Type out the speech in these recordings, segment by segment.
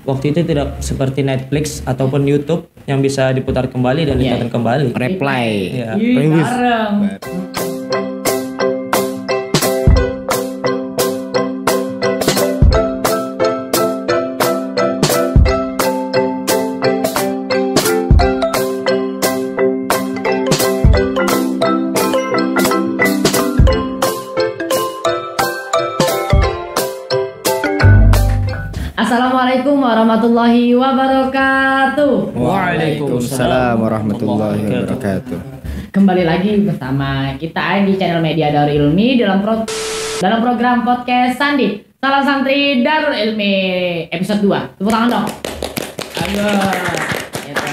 waktu itu tidak seperti Netflix ataupun YouTube yang bisa diputar kembali dan ditonton kembali. Replay. Ya. Bareng. Assalamualaikum warahmatullahi wabarakatuh. Waalaikumsalam warahmatullahi wabarakatuh. Kembali lagi bersama kita di channel Media Darul Ilmi dalam program podcast Sandi Salah Santri Darul Ilmi episode 2. Tepuk tangan dong. Ayo. Gitu.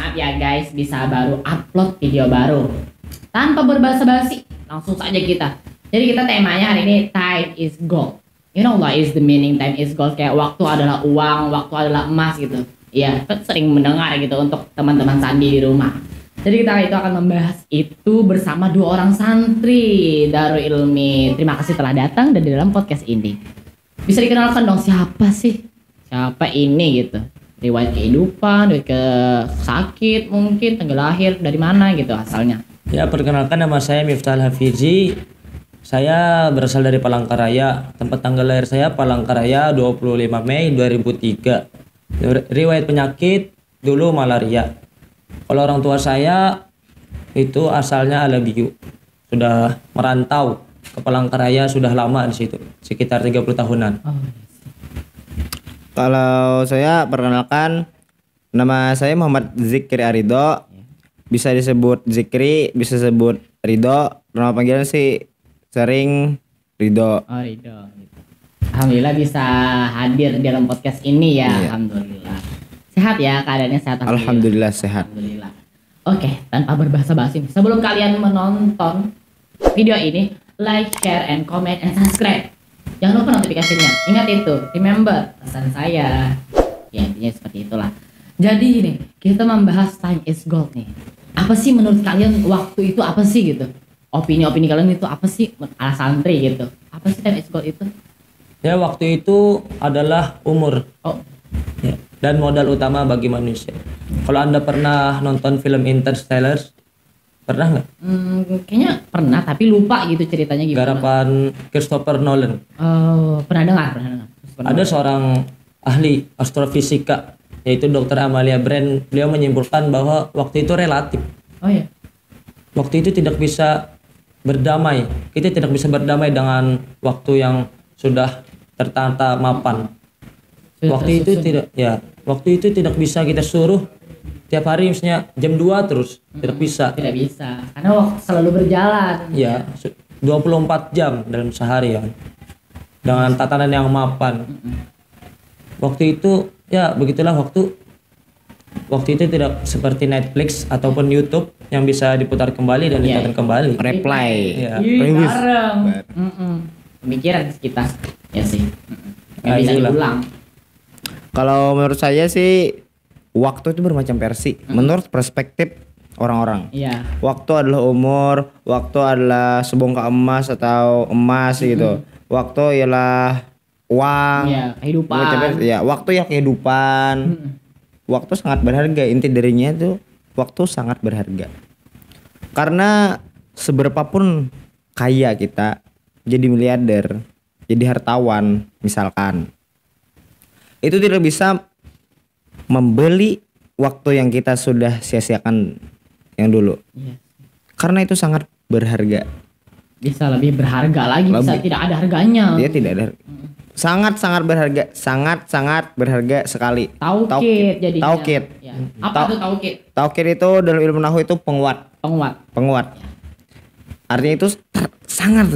Maaf ya guys, bisa baru upload video baru. Tanpa berbasa-basi, langsung saja kita. Jadi kita temanya hari ini time is gold. You know what is the meaning time is gold? Kayak waktu adalah uang, waktu adalah emas gitu. Iya, kan sering mendengar gitu untuk teman-teman Sandi di rumah. Jadi kita itu akan membahas itu bersama dua orang santri Darul Ilmi. Terima kasih telah datang dan di dalam podcast ini. Bisa dikenalkan dong siapa sih? Siapa ini gitu? Riwayat kehidupan, riwayat ke sakit mungkin, tanggal lahir dari mana gitu asalnya. Ya, perkenalkan nama saya Miftah Hafizi. Saya berasal dari Palangkaraya. Tempat tanggal lahir saya Palangkaraya 25 Mei 2003. Riwayat penyakit dulu malaria. Kalau orang tua saya itu asalnya Alabiu. Sudah merantau ke Palangkaraya sudah lama di situ, sekitar 30 tahunan. Kalau saya perkenalkan, nama saya Muhammad Zikri Arido. Bisa disebut Zikri, bisa disebut Rido. Nama panggilan sih sering Rido. Oh, Rido. Alhamdulillah bisa hadir di dalam podcast ini ya. Iya. Alhamdulillah. Sehat ya, keadaannya sehat. Alhamdulillah sehat. Alhamdulillah. Oke, tanpa berbahasa-basi, sebelum kalian menonton video ini, like, share, and comment, and subscribe. Jangan lupa notifikasinya. Ingat itu, remember pesan saya. Ya, intinya seperti itulah. Jadi ini, kita membahas time is gold nih. Apa sih menurut kalian waktu itu apa sih gitu? Opini-opini kalian itu apa sih ala santri gitu? Apa sih time is gold itu? Ya, waktu itu adalah umur. Oh, Ya, dan modal utama bagi manusia. Kalau Anda pernah nonton film Interstellar, pernah nggak? kayaknya pernah tapi lupa gitu ceritanya gimana. Garapan Christopher Nolan. Oh, pernah dengar. Ada seorang ahli astrofisika, yaitu Dr. Amalia Brand. Beliau menyimpulkan bahwa waktu itu relatif. Oh iya. Waktu itu tidak bisa berdamai. Kita tidak bisa berdamai dengan waktu yang sudah tertata mapan. Waktu itu tidak bisa kita suruh tiap hari misalnya jam 2 terus. Tidak bisa. Tidak bisa. Karena waktu selalu berjalan. Ya, 24 jam dalam sehari ya. Dengan tatanan yang mapan. Waktu itu ya begitulah waktu itu tidak seperti Netflix ataupun YouTube yang bisa diputar kembali dan ditonton kembali. Replay. Ya. Bareng. Pemikiran kita. Ya sih. Nggak bisa Itulah. diulang. Kalau menurut saya sih waktu itu bermacam versi. Menurut perspektif orang-orang. Iya. Waktu adalah umur, waktu adalah sebongkah emas atau emas gitu. Waktu ialah uang. Iya, kehidupan. Bermacam versi. Ya, waktu ya kehidupan. Waktu sangat berharga. Inti darinya itu waktu sangat berharga. Karena seberapapun kaya kita, jadi miliarder, jadi hartawan misalkan, itu tidak bisa membeli waktu yang kita sudah sia-siakan yang dulu. Iya. Karena itu sangat berharga. Bisa lebih berharga lagi. Bisa Lebih. tidak ada harganya. Dia tidak ada. Sangat berharga, sangat berharga sekali. Taukid jadinya. Taukid. Ya. Apa tuh taukid? Taukid itu dalam ilmu nahwu itu penguat. Penguat. Artinya itu sangat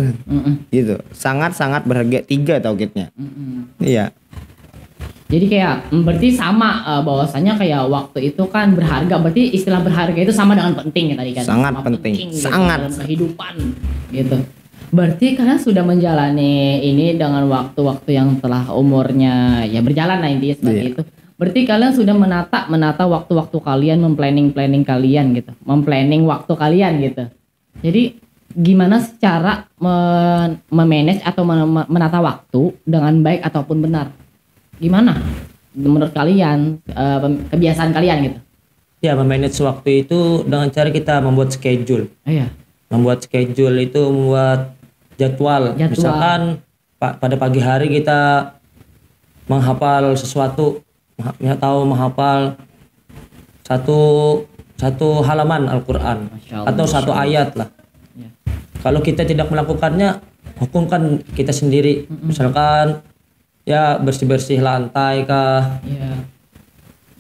gitu. Sangat berharga. 3 taukidnya. Iya. Jadi kayak berarti sama bahwasanya kayak waktu itu kan berharga. Berarti istilah berharga itu sama dengan penting ya tadi kan. Sangat Sama penting. gitu, Sangat. dalam kehidupan gitu. Berarti kalian sudah menjalani ini dengan waktu-waktu yang telah umurnya ya berjalan lah intinya seperti itu. Berarti kalian sudah menata waktu-waktu kalian, memplanning kalian gitu. Memplanning waktu kalian gitu. Jadi gimana cara memanage atau menata waktu dengan baik ataupun benar? Gimana? menurut kalian kebiasaan kalian gitu? Ya, memanage waktu itu dengan cara kita membuat schedule. Iya. Membuat schedule itu membuat jadwal. Misalkan pada pagi hari kita menghafal sesuatu, menghafal satu halaman Al-Quran atau satu ayat lah. Ya. Kalau kita tidak melakukannya, hukumkan kita sendiri. Misalkan ya bersih-bersih lantai kah. Iya.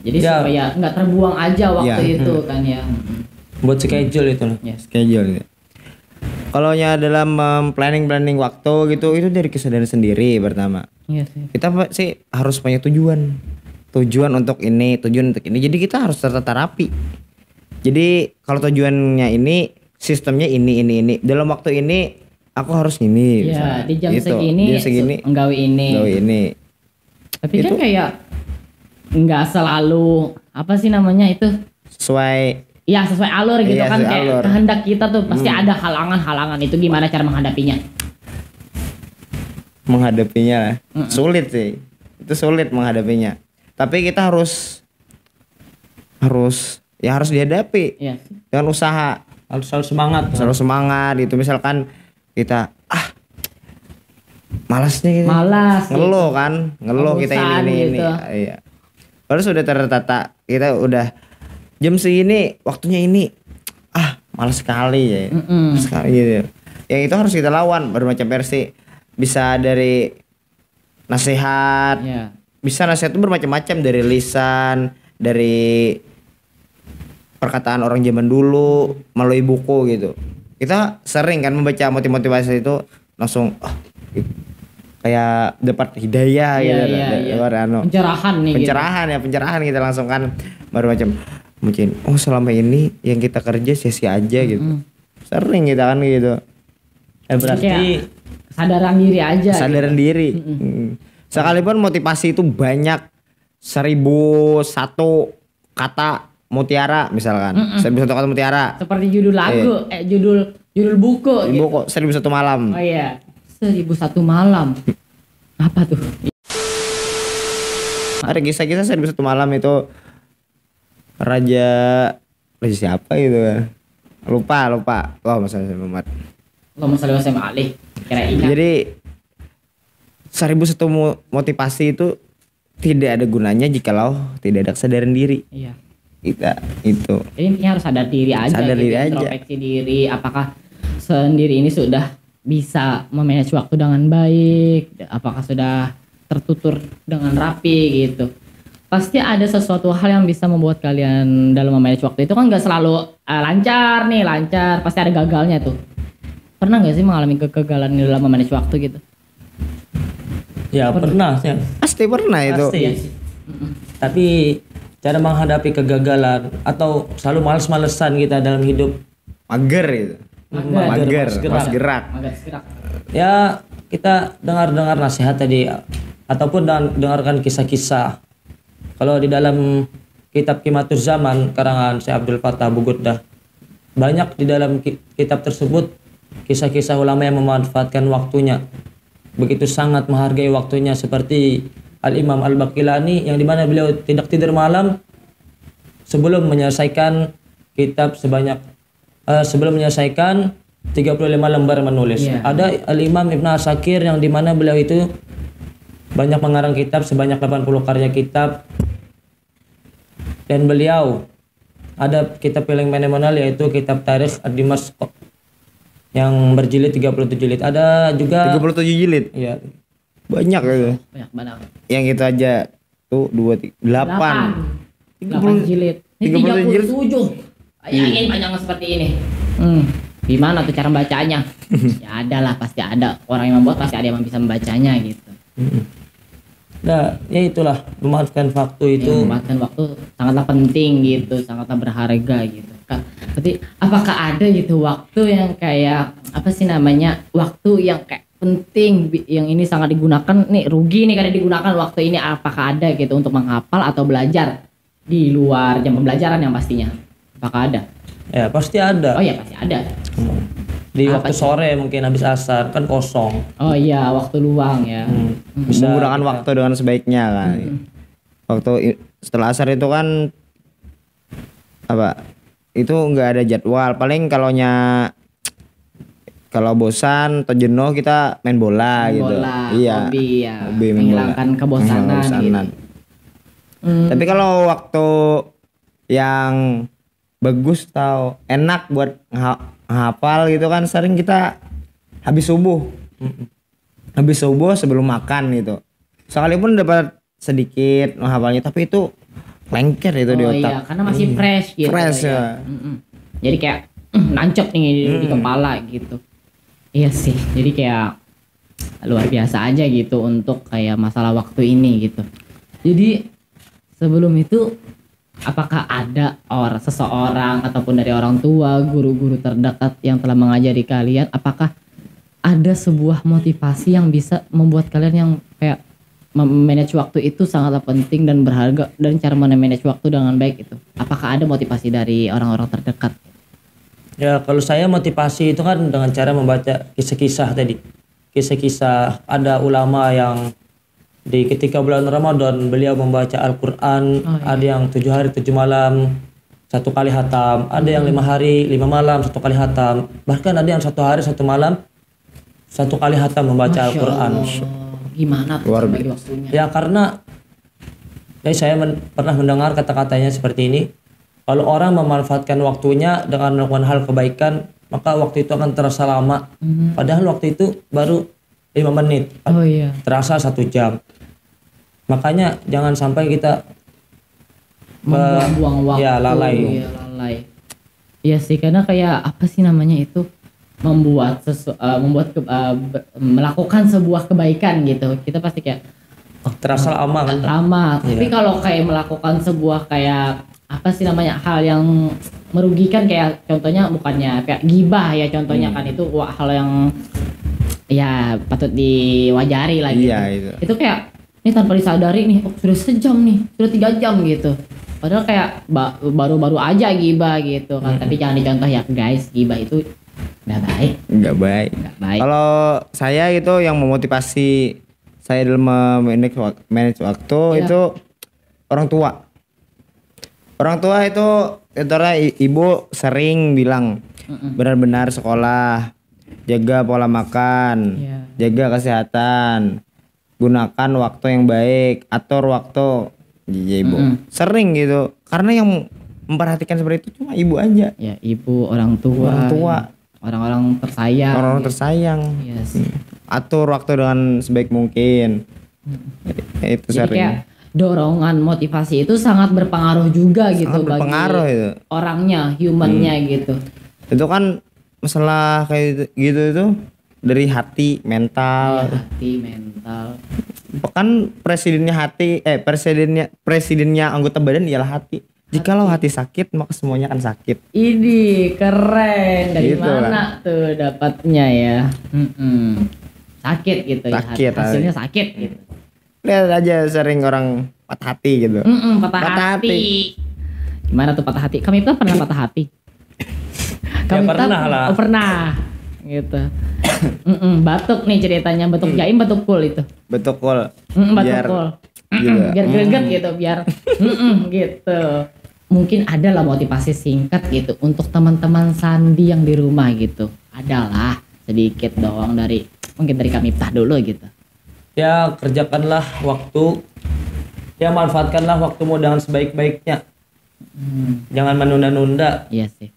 Jadi Ya. supaya nggak terbuang aja waktu Ya. itu kan ya. Buat schedule itu. Ya. Schedule. Kalau dalam planning waktu gitu itu dari kesadaran sendiri pertama. Iya sih. Kita sih harus punya tujuan untuk ini, tujuan untuk ini. Jadi kita harus tertata rapi. Jadi kalau tujuannya ini, sistemnya ini. Dalam waktu ini aku harus ini. Iya, misalnya. di jam Gitu. segini, Jam segini nggawe ini. gawe ini. Tapi kan Itu- kayak nggak selalu apa sih namanya itu? Sesuai Ya sesuai alur gitu Iya, kan, sesuai kayak alur. kehendak kita tuh pasti ada halangan-halangan. Itu gimana cara menghadapinya? menghadapinya lah. Sulit sih. Itu sulit menghadapinya. Tapi kita harus dihadapi Iya. dengan usaha. Harus selalu semangat. Selalu semangat gitu. Misalkan kita malasnya gitu. Malas. Ngeluh kan, ngeluh kita Bosan ini. gitu. Iya. Baru sudah tertata, kita udah jam segini, waktunya ini. Malas sekali ya. Malas sekali gitu. Yang itu harus kita lawan bermacam versi. Bisa dari nasihat, Iya. bisa nasihat itu bermacam-macam, dari lisan, dari perkataan orang zaman dulu melalui buku gitu. Kita sering kan membaca motivasi itu langsung kayak dapat hidayah Iya, gitu. iya. Dapat Pencerahan nih. gitu. pencerahan kita langsung kan baru macam mungkin selama ini yang kita kerja sia-sia aja gitu. Sering kita kan gitu. Berarti Kayak kesadaran diri aja. Kesadaran diri. Sekalipun motivasi itu banyak 1001 kata mutiara misalkan. 1001 kata mutiara. Seperti judul lagu, judul buku. Ibu Gitu. kok 1001 malam. Oh iya, 1001 malam. Apa tuh? Ada kisah-kisah 1001 malam itu raja siapa gitu kan. Lupa. Wah, masalah Muhammad. Allahumma sholli wa sallim alaihi. Kira ingat. Jadi 1001 motivasi itu tidak ada gunanya jikalau tidak ada kesadaran diri. Iya. Kita itu. Jadi intinya harus sadar diri aja. Sadar gitu, diri aja. introspeksi diri. Apakah sendiri ini sudah bisa memanage waktu dengan baik? Apakah sudah tertutur dengan rapi gitu? Pasti ada sesuatu hal yang bisa membuat kalian dalam memanage waktu itu kan nggak selalu lancar. Pasti ada gagalnya tuh. Pernah nggak sih mengalami kegagalan dalam memanage waktu gitu? ya pernah ya. Pasti pernah itu. Pasti. Tapi cara menghadapi kegagalan atau selalu males-malesan kita dalam hidup, Mager itu. Mager, malas malas gerak. Agak segerak. ya kita dengar nasihat tadi ataupun dengarkan kisah-kisah. Kalau di dalam kitab Qimatul Zaman karangan Syekh Abdul Fattah Abu Ghuddah, banyak di dalam kitab tersebut kisah-kisah ulama yang memanfaatkan waktunya, begitu sangat menghargai waktunya, seperti Al-Imam Al-Baqilani yang dimana beliau tidak tidur malam sebelum menyelesaikan kitab sebelum menyelesaikan 35 lembar menulis. Iya. Ada Al-Imam Ibn Asakir yang dimana beliau itu banyak mengarang kitab sebanyak 80 karya kitab, dan beliau ada kitab paling fenomenal yaitu kitab Tarikh Ad-Dimashq yang berjilid 37 jilid. Ada juga 37 jilid. ya Banyak itu. Banyak banget. Yang itu aja tuh 2 3 8. 8 jilid. Ini 37 37. Bayangin panjangnya seperti ini. Gimana tuh cara bacanya? Ya ada lah, pasti ada. Orang yang membuat pasti ada yang bisa membacanya gitu. Nah, ya itulah memanfaatkan waktu itu. Memanfaatkan waktu sangatlah penting gitu, sangatlah berharga gitu. Berarti apakah ada gitu waktu yang kayak apa sih namanya? Waktu yang kayak penting yang ini sangat digunakan nih, rugi nih karena digunakan waktu ini, apakah ada gitu untuk menghafal atau belajar di luar jam pembelajaran yang pastinya? Apakah ada? Ya pasti ada. Oh ya pasti ada. Di Apa waktu tuh? sore mungkin habis asar kan kosong. Oh iya, waktu luang ya. Bisa Menggunakan waktu dengan sebaiknya kan. Setelah asar itu kan apa? Itu nggak ada jadwal. Paling kalau bosan atau jenuh kita main bola Main gitu. bola, Iya. hobi ya, Hobi main menghilangkan bola. kebosanan Menghilangkan kebosanan. gitu. Hmm. Tapi kalau waktu yang bagus atau enak buat hafal gitu kan sering kita habis subuh. Habis subuh sebelum makan gitu. Sekalipun dapat sedikit menghafalnya tapi itu lengket itu di Oh otak. iya, karena masih fresh gitu. Fresh ya. Jadi kayak nancep nih di kepala gitu. Iya sih, jadi kayak luar biasa aja gitu untuk kayak masalah waktu ini gitu. Jadi sebelum itu apakah ada seseorang ataupun dari orang tua, guru-guru terdekat yang telah mengajari kalian, apakah ada sebuah motivasi yang bisa membuat kalian yang kayak manage waktu itu sangatlah penting dan berharga, dan cara manage waktu dengan baik itu? Apakah ada motivasi dari orang-orang terdekat? Ya kalau saya motivasi itu kan dengan cara membaca kisah-kisah tadi. Kisah-kisah ada ulama yang ketika bulan Ramadan beliau membaca Al-Quran. Ada yang 7 hari 7 malam 1 kali hatam, ada yang 5 hari 5 malam 1 kali hatam, bahkan ada yang 1 hari 1 malam 1 kali hatam membaca Masya Al-Quran. Allah. Gimana tuh Luar bagi waktunya? Ya karena saya pernah mendengar kata-katanya seperti ini. Kalau orang memanfaatkan waktunya dengan melakukan hal kebaikan, maka waktu itu akan terasa lama. Padahal waktu itu baru 5 menit. Oh iya. Terasa 1 jam. Makanya jangan sampai kita Membuang-buang waktu. ya, lalai. Iya, lalai. Iya sih, karena kayak apa sih namanya itu, melakukan sebuah kebaikan gitu. Kita pasti kayak terasa lama kan. lama. Tapi kalau kayak melakukan sebuah kayak apa sih namanya, hal yang merugikan, kayak contohnya bukannya kayak gibah ya contohnya kan, itu hal yang ya patut diwajari lah gitu. Iya itu. Itu kayak ini tanpa disadari nih, oh sudah sejam nih, sudah 3 jam gitu. Padahal kayak baru-baru aja gibah gitu kan. Tapi jangan dicontoh ya guys, gibah itu nggak baik. Nggak baik. Nggak baik. Kalau saya itu yang memotivasi saya dalam manage waktu Iya. itu orang tua. Orang tua itu ibu sering bilang benar-benar sekolah, jaga pola makan, Iya. jaga kesehatan, gunakan waktu yang baik, atur waktu. Iya ibu. Mm-mm. Sering gitu. Karena yang memperhatikan seperti itu cuma ibu aja. Ya ibu, orang tua, Orang tua. orang-orang tersayang. Orang gitu. tersayang. Iya sih. Atur waktu dengan sebaik mungkin. Itu Jadi sering. kayak dorongan motivasi itu sangat berpengaruh juga gitu Sangat berpengaruh bagi itu. orangnya, humannya gitu. Itu kan masalah kayak gitu itu dari hati, Ya, mental. hati, mental. Kan presidennya anggota badan ialah hati. Jikalau hati sakit maka semuanya akan sakit. Ini keren, dari Gitu mana tuh dapatnya ya? Sakit gitu Sakit, ya, hasilnya sakit gitu. Lihat aja sering orang patah hati gitu. Patah Patah hati. hati. Gimana tuh patah hati? Kami tuh pernah patah hati. pernah lah. Oh, pernah. Gitu. Batuk nih ceritanya, batuk jaim, batuk kul itu. Betul kol. Batuk kul. Biar greget gitu, biar gitu. Mungkin ada lah motivasi singkat gitu untuk teman-teman Sandi yang di rumah gitu. Adalah sedikit doang mungkin dari kami Miftah dulu gitu. Ya kerjakanlah waktu. Ya manfaatkanlah waktumu dengan sebaik-baiknya. Jangan menunda-nunda. Iya sih.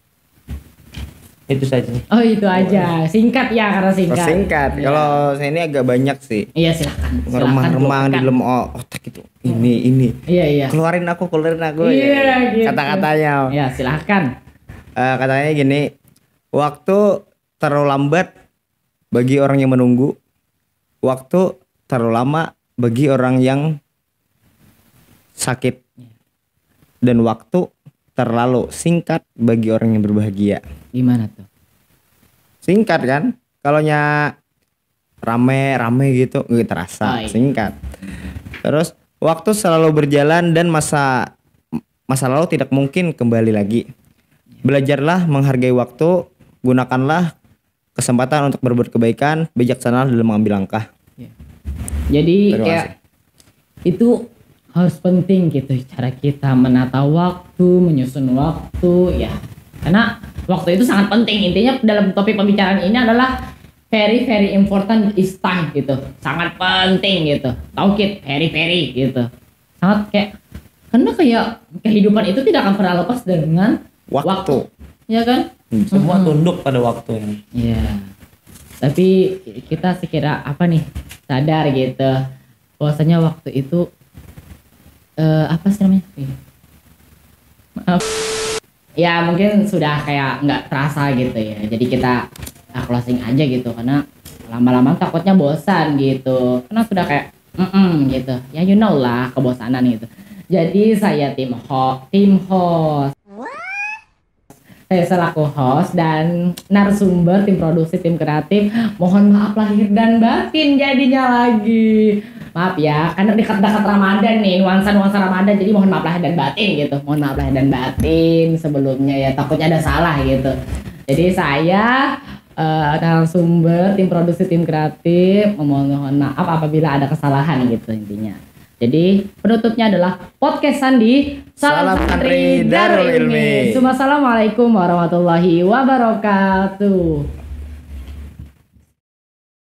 Itu saja. Oh itu aja, singkat ya, karena singkat. Singkat. Iya. Kalau saya ini agak banyak sih. Iya silakan. Remang-remang di dalam otak itu. Ini. Iya. Keluarin aku Iya, gitu. Kata-katanya. Ya silakan. Katanya gini, waktu terlalu lambat bagi orang yang menunggu, waktu terlalu lama bagi orang yang sakit, dan waktu terlalu singkat bagi orang yang berbahagia. Gimana tuh? Singkat kan? Kalau rame gitu nggak terasa. Oh, iya. Singkat. Terus waktu selalu berjalan dan masa lalu tidak mungkin kembali lagi. Belajarlah menghargai waktu, gunakanlah kesempatan untuk berbuat kebaikan, bijaksana dalam mengambil langkah. Jadi Terima kayak itu harus penting gitu cara kita menata waktu, menyusun waktu ya. Karena waktu itu sangat penting. Intinya dalam topik pembicaraan ini adalah very very important is time gitu. Sangat penting gitu. Taukid very gitu. Sangat kayak karena kayak kehidupan itu tidak akan pernah lepas dengan waktu. Ya kan? Semua tunduk pada waktunya. Iya. Tapi kita sekira apa nih sadar gitu bahwasanya waktu itu apa sih namanya? Maaf. Ya mungkin sudah kayak nggak terasa gitu ya. Jadi kita closing aja gitu karena lama-lama takutnya bosan gitu. Karena sudah kayak gitu. Ya you know lah kebosanan gitu. Jadi saya tim host. Saya selaku host dan narasumber tim produksi tim kreatif. Mohon maaf lahir dan batin jadinya lagi. Maaf ya, karena dekat-dekat Ramadan nih, nuansa-nuansa Ramadan, jadi mohon maaf lahir dan batin gitu. Mohon maaf lahir dan batin sebelumnya ya, takutnya ada salah gitu. Jadi saya narasumber tim produksi tim kreatif mohon maaf apabila ada kesalahan gitu intinya. Jadi penutupnya adalah podcast Sandi. Salam santri Darul Ilmi. Assalamualaikum warahmatullahi wabarakatuh.